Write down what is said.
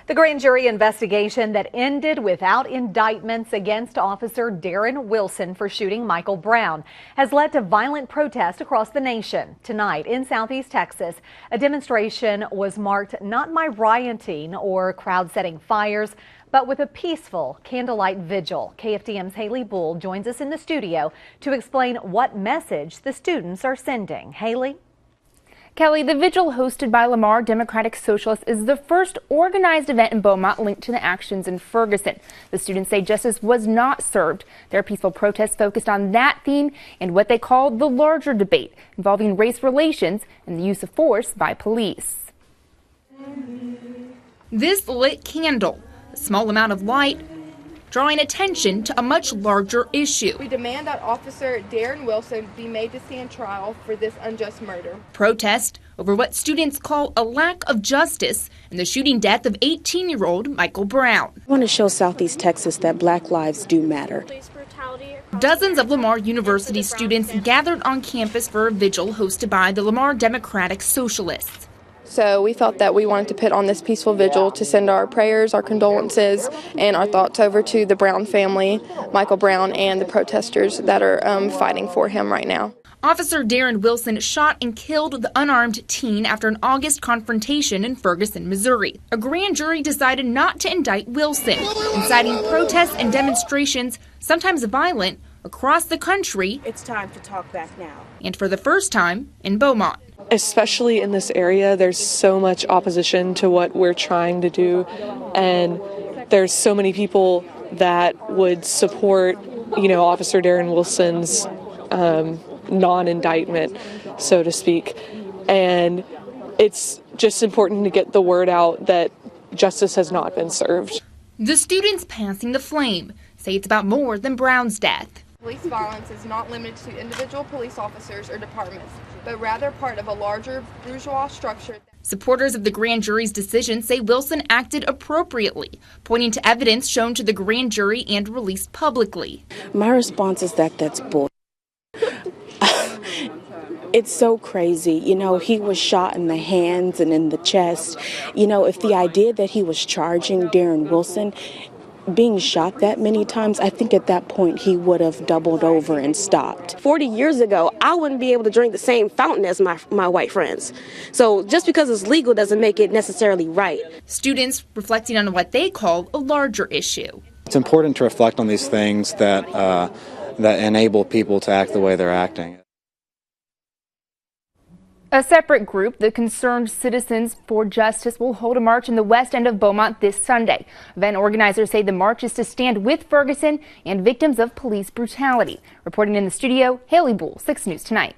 The grand jury investigation that ended without indictments against Officer Darren Wilson for shooting Michael Brown has led to violent protests across the nation. Tonight in Southeast Texas, a demonstration was marked not by rioting or crowd setting fires, but with a peaceful candlelight vigil. KFDM's Haley Bull joins us in the studio to explain what message the students are sending. Haley? Kelly, the vigil hosted by Lamar Democratic Socialists is the first organized event in Beaumont linked to the actions in Ferguson. The students say justice was not served. Their peaceful protests focused on that theme and what they called the larger debate involving race relations and the use of force by police. This lit candle, a small amount of light, drawing attention to a much larger issue. We demand that Officer Darren Wilson be made to stand trial for this unjust murder. Protest over what students call a lack of justice in the shooting death of 18-year-old Michael Brown. I want to show Southeast Texas that black lives do matter. Dozens of Lamar University students gathered on campus for a vigil hosted by the Lamar Democratic Socialists. So we felt that we wanted to put on this peaceful vigil to send our prayers, our condolences, and our thoughts over to the Brown family, Michael Brown, and the protesters that are fighting for him right now. Officer Darren Wilson shot and killed the unarmed teen after an August confrontation in Ferguson, Missouri. A grand jury decided not to indict Wilson, inciting protests and demonstrations, sometimes violent, across the country. It's time to talk back now. And for the first time in Beaumont. Especially in this area, there's so much opposition to what we're trying to do, and there's so many people that would support, Officer Darren Wilson's non-indictment, so to speak. And it's just important to get the word out that justice has not been served. The students passing the flame say it's about more than Brown's death. Police violence is not limited to individual police officers or departments, but rather part of a larger bourgeois structure. Supporters of the grand jury's decision say Wilson acted appropriately, pointing to evidence shown to the grand jury and released publicly. My response is that that's bull. It's so crazy. He was shot in the hands and in the chest. If the idea that he was charging Darren Wilson being shot that many times, I think at that point he would have doubled over and stopped. 40 years ago, I wouldn't be able to drink the same fountain as my white friends. So just because it's legal doesn't make it necessarily right. Students reflecting on what they call a larger issue. It's important to reflect on these things that enable people to act the way they're acting. A separate group, the Concerned Citizens for Justice, will hold a march in the west end of Beaumont this Sunday. Event organizers say the march is to stand with Ferguson and victims of police brutality. Reporting in the studio, Haley Bull, 6 News Tonight.